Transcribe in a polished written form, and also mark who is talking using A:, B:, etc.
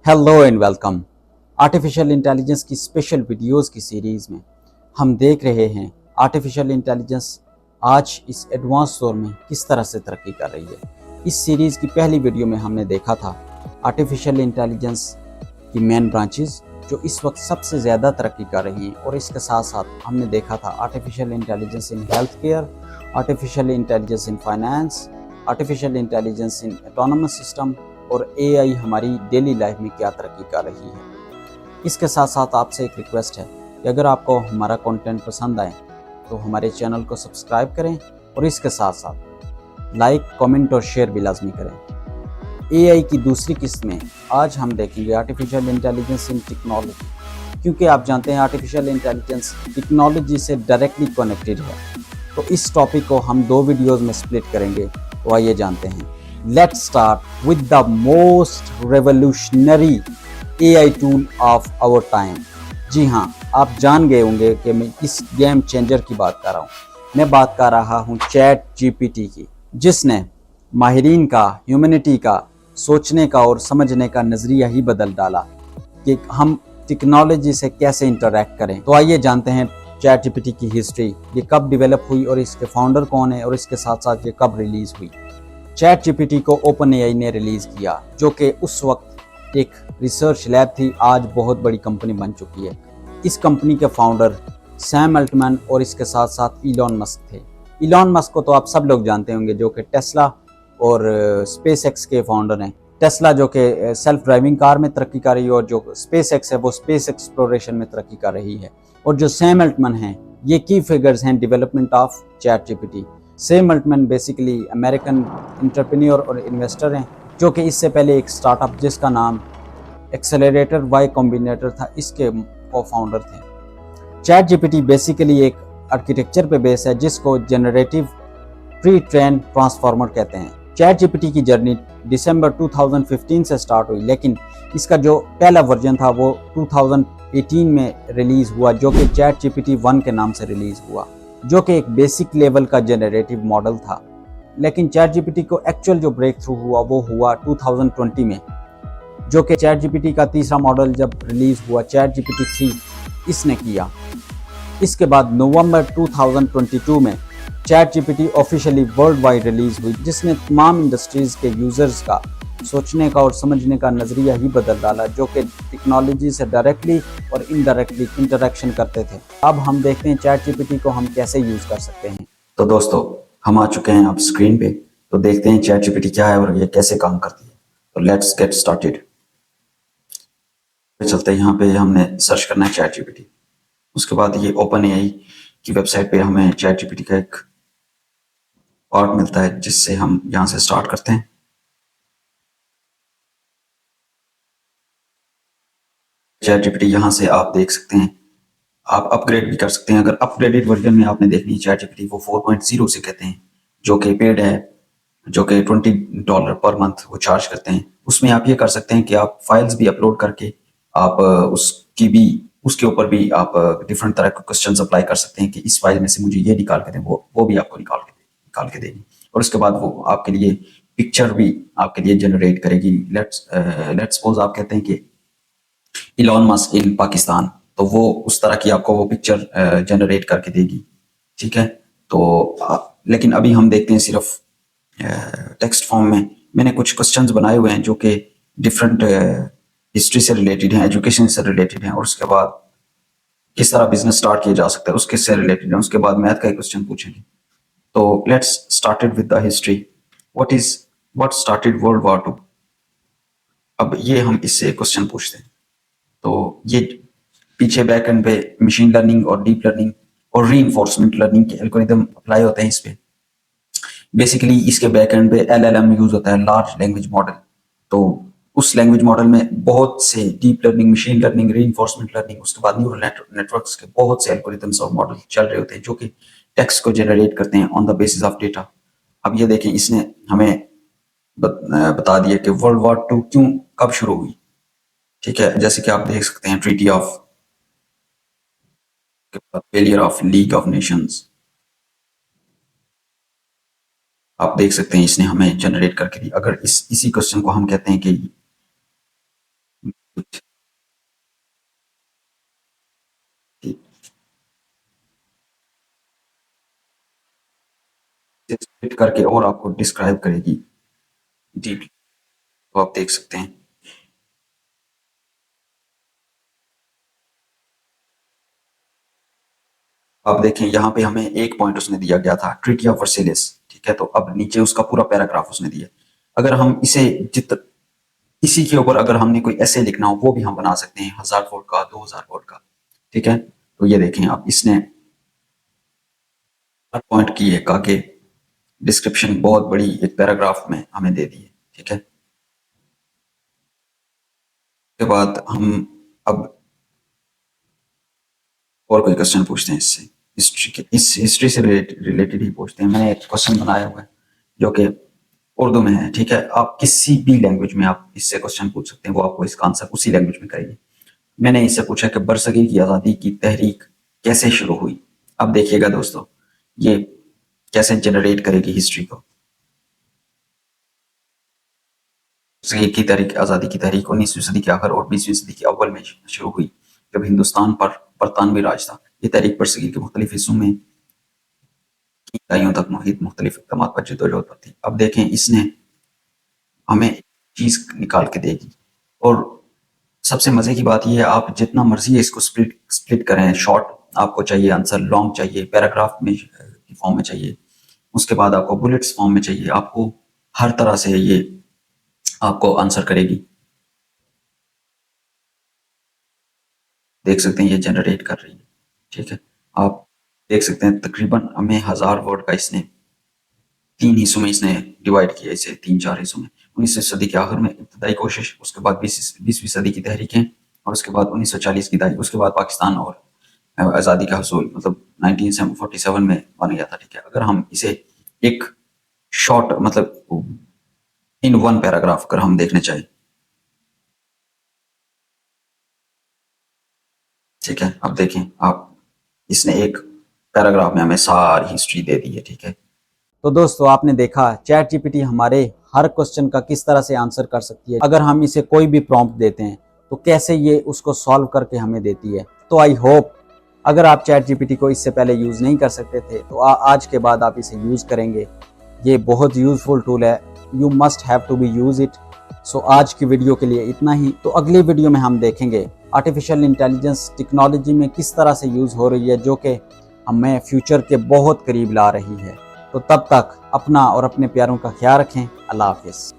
A: Hello and welcome. Artificial intelligence की special videos की series में हम देख रहे हैं आर्टिफिशियल इंटेलिजेंस आज इस एडवांस दौर में किस तरह से तरक्की कर रही है। इस सीरीज़ की पहली वीडियो में हमने देखा था आर्टिफिशियल इंटेलिजेंस की मेन ब्रांचेस जो इस वक्त सबसे ज़्यादा तरक्की कर रही हैं, और इसके साथ साथ हमने देखा था artificial intelligence in health care, artificial intelligence in finance, artificial intelligence in autonomous system और एआई हमारी डेली लाइफ में क्या तरक्की कर रही है। इसके साथ साथ आपसे एक रिक्वेस्ट है कि अगर आपको हमारा कंटेंट पसंद आए तो हमारे चैनल को सब्सक्राइब करें और इसके साथ साथ लाइक, कमेंट और शेयर भी लाजमी करें। एआई की दूसरी किस्त में आज हम देखेंगे आर्टिफिशियल इंटेलिजेंस इन टेक्नोलॉजी, क्योंकि आप जानते हैं आर्टिफिशियल इंटेलिजेंस टेक्नोलॉजी से डायरेक्टली कनेक्टेड है। तो इस टॉपिक को हम दो वीडियोज़ में स्प्लिट करेंगे। तो आइए जानते हैं। Let's start with the most revolutionary AI tool of our time। जी हाँ, आप जान गए होंगे कि मैं किस गेम चेंजर की बात कर रहा हूँ। मैं बात कर रहा हूँ चैट जीपीटी की, जिसने माहिरीन का, ह्यूमैनिटी का सोचने का और समझने का नज़रिया ही बदल डाला कि हम टेक्नोलॉजी से कैसे इंटरेक्ट करें। तो आइए जानते हैं चैट जीपीटी की हिस्ट्री, ये कब डेवलप हुई और इसके फाउंडर कौन है और इसके साथ साथ ये कब रिलीज़ हुई। चैट जीपीटी को ओपन एआई ने रिलीज़ किया, जो कि उस वक्त एक रिसर्च लैब थी, आज बहुत बड़ी कंपनी बन चुकी है। इस कंपनी के फाउंडर सैम अल्टमैन और इसके साथ साथ इलॉन मस्क थे। इलॉन मस्क को तो आप सब लोग जानते होंगे, जो कि टेस्ला और स्पेस एक्स के फाउंडर हैं। टेस्ला जो कि सेल्फ ड्राइविंग कार में तरक्की कर रही है, और जो स्पेस एक्स है वो स्पेस एक्सप्लोरेशन में तरक्की कर रही है। और जो सैम अल्टमैन हैं, ये की फिगर्स हैं development of chat GPT. Sam Altman basically American entrepreneur और इन्वेस्टर हैं, जो कि इससे पहले एक स्टार्टअप जिसका नाम एक्सेलरेटर वाई कॉम्बिनेटर था, इसके को फाउंडर थे। चैट जीपीटी बेसिकली एक आर्किटेक्चर पे बेस है जिसको जनरेटिव प्री ट्रेन ट्रांसफार्मर कहते हैं। चैट जीपीटी की जर्नी दिसंबर 2015 से स्टार्ट हुई, लेकिन इसका जो पहला वर्जन था वो 2018 में रिलीज़ हुआ, जो कि चैट जीपीटी 1 के नाम से रिलीज़ हुआ, जो कि एक बेसिक लेवल का जनरेटिव मॉडल था। लेकिन चैट जीपीटी को एक्चुअल जो ब्रेक थ्रू हुआ वो हुआ 2020 में, जो कि चैट जीपीटी का तीसरा मॉडल जब रिलीज़ हुआ चैट जीपीटी 3 इसने किया। इसके बाद नवंबर 2022 में chat GPT officially world wide release हुई, जिसने तमाम इंडस्ट्रीज़ के यूज़र्स का सोचने का और समझने का नज़रिया ही बदल डाला, जो कि टेक्नोलॉजी से डायरेक्टली और इनडायरेक्टली इंटरेक्शन करते थे। अब हम देखते हैं चैट जीपीटी को हम कैसे यूज़ कर सकते हैं।
B: तो दोस्तों, हम आ चुके हैं अब स्क्रीन पे, तो देखते हैं चैट जीपीटी क्या है और ये कैसे काम करती है। तो लेट्स गेट स्टार्टेड। चलते हैं, यहाँ पे हमने सर्च करना है चैट जीपीटी। उसके बाद ये ओपन एआई की वेबसाइट पे हमें चैट जीपीटी का एक पार्ट मिलता है, जिससे हम यहाँ से स्टार्ट करते हैं। चैट जीपीटी यहाँ से आप देख सकते हैं, आप अपग्रेड भी कर सकते हैं। अगर अपग्रेडेड वर्जन में आपने देखनी है चैट जीपीटी, वो 4.0 से कहते हैं, जो कि पेड है, जो कि $20 पर मंथ वो चार्ज करते हैं। उसमें आप ये कर सकते हैं कि आप फाइल्स भी अपलोड करके आप उसके ऊपर भी आप डिफरेंट तरह के क्वेश्चन अप्लाई कर सकते हैं कि इस फाइल में से मुझे ये निकाल के दें, वो भी आपको निकाल के देगी। और उसके बाद वो आपके लिए पिक्चर भी आपके लिए जनरेट करेगी। लेट्स सपोज आप कहते हैं कि इलॉन मस्क इन पाकिस्तान, तो वो उस तरह की आपको वो पिक्चर जनरेट करके देगी। ठीक है, तो लेकिन अभी हम देखते हैं सिर्फ टेक्स्ट फॉर्म में। मैंने कुछ क्वेश्चंस बनाए हुए हैं जो कि डिफरेंट हिस्ट्री से रिलेटेड हैं, एजुकेशन से रिलेटेड हैं, और उसके बाद किस तरह बिजनेस स्टार्ट किया जा सकता है उसके से रिलेटेड है। उसके बाद मैथ का एक क्वेश्चन पूछेंगे। तो let's started with the history. What started world war 2। अब ये हम इससे क्वेश्चन पूछते हैं। तो ये पीछे बैक एंड पे मशीन लर्निंग और डीप लर्निंग और रीइंफोर्समेंट लर्निंग के एल्गोरिदम अप्लाई होते हैं इस पे। बेसिकली इसके बैक एंड पे LLM यूज होता है, लार्ज लैंग्वेज मॉडल। तो उस लैंग्वेज मॉडल में बहुत से deep learning, machine learning, reinforcement learning, उसके बाद न्यूरल नेटवर्क्स के बहुत से एल्गोरिदम्स और मॉडल चल रहे होते हैं, जो कि टेक्स्ट को जनरेट करते हैं on the basis of data. अब ये देखें, इसने हमें बता दिया कि वर्ल्ड वॉर 2 कब शुरू हुई। ठीक है, जैसे कि आप देख सकते हैं treaty of failure of league of Nations, आप देख सकते हैं इसने हमें जनरेट करके दी। अगर इसी क्वेश्चन को हम कहते हैं कि کر کے اور آپ کو ڈسکرائب کرے گی ڈیپلی. تو آپ دیکھ سکتے ہیں آپ دیکھیں یہاں پہ ہمیں ایک پوائنٹ اس نے دیا گیا تھا ٹریٹی آف ورسیلیس، ٹھیک ہے. تو اب نیچے اس کا پورا پیراگراف اس نے دیا. اگر ہم اسے اسی کے اوپر اگر ہم نے کوئی ایسے لکھنا ہو وہ بھی ہم بنا سکتے ہیں، 1000 ورڈ کا، 2000 ورڈ کا، ٹھیک ہے. تو یہ دیکھیں آپ، اس نے پوائنٹ کی ہے کہ ڈسکرپشن بہت بڑی ایک پیراگراف میں ہمیں دے دی ہے، ٹھیک ہے. اس کے بعد ہم اب اور کوئی کوشچن پوچھتے ہیں اس سے، ہسٹری سے ریلیٹڈ ہی پوچھتے ہیں. میں نے ایک کوشچن بنایا ہوا ہے جو کہ اردو میں ہے، ٹھیک ہے. آپ کسی بھی لینگویج میں آپ اس سے کوشچن پوچھ سکتے ہیں، وہ آپ کو اس کا آنسر اسی لینگویج میں کرے گی. میں نے اس سے پوچھا کہ برصغیر کی آزادی کی تحریک کیسے شروع ہوئی. اب دیکھیے گا دوستو یہ کیسے جنریٹ کرے گی ہسٹری کو. برصغیر کی تحریک، آزادی کی تحریک 19ویں صدی کے آخر اور 20ویں صدی کے اول میں شروع ہوئی جب ہندوستان پر برطانوی راج تھا. یہ تحریک برصغیر کے مختلف حصوں میں دہائیوں تک محیط مختلف اقدامات پر جدوجہد پر تھی. اب دیکھیں اس نے ہمیں چیز نکال کے دے گی، اور سب سے مزے کی بات یہ ہے آپ جتنا مرضی ہے اس کو سپلٹ کریں. شارٹ آپ کو چاہیے آنسر، لانگ چاہیے، پیراگراف میں فارم میں چاہیے، اس کے بعد آپ کو بلٹس فارم میں چاہیے، آپ کو ہر طرح سے یہ آپ کو آنسر کرے گی. دیکھ سکتے ہیں یہ جنریٹ کر رہی ہے، ٹھیک ہے. آپ دیکھ سکتے ہیں تقریباً ہمیں 1000 ورڈ کا اس نے 3 حصوں میں اس نے ڈیوائڈ کیا، اسے 3-4 حصوں میں. 19ویں صدی کے آخر میں ابتدائی کوشش، اس کے بعد 20ویں صدی کی تحریکیں، اور اس کے بعد 1940 کی دہائی، اس کے بعد پاکستان اور آزادی کا حصول مطلب 1947 میں بن گیا تھا، ٹھیک ہے. اگر ہم اسے ایک شارٹ مطلب ان ون پیراگراف اگر ہم دیکھنے چاہیں، ٹھیک ہے. اب دیکھیں آپ، اس نے ایک پیراگراف میں ہمیں ساری ہسٹری دے دی ہے، ٹھیک ہے.
A: تو دوستو آپ نے دیکھا چیٹ جی پی ٹی ہمارے ہر کوسچن کا کس طرح سے آنسر کر سکتی ہے. اگر ہم اسے کوئی بھی پرومپٹ دیتے ہیں تو کیسے یہ اس کو سالو کر کے ہمیں دیتی ہے. تو آئی ہوپ اگر آپ چیٹ جی پی ٹی کو اس سے پہلے یوز نہیں کر سکتے تھے تو آج کے بعد آپ اسے یوز کریں گے. یہ بہت یوزفل ٹول ہے، you must have to be use it. So آج کی ویڈیو کے لیے اتنا ہی. تو اگلی ویڈیو میں ہم دیکھیں گے آرٹیفیشل انٹیلیجنس ٹیکنالوجی میں کس طرح سے یوز ہو رہی ہے، جو کہ ہمیں فیوچر کے بہت قریب لا رہی ہے. تو تب تک اپنا اور اپنے پیاروں کا خیال رکھیں. اللہ حافظ.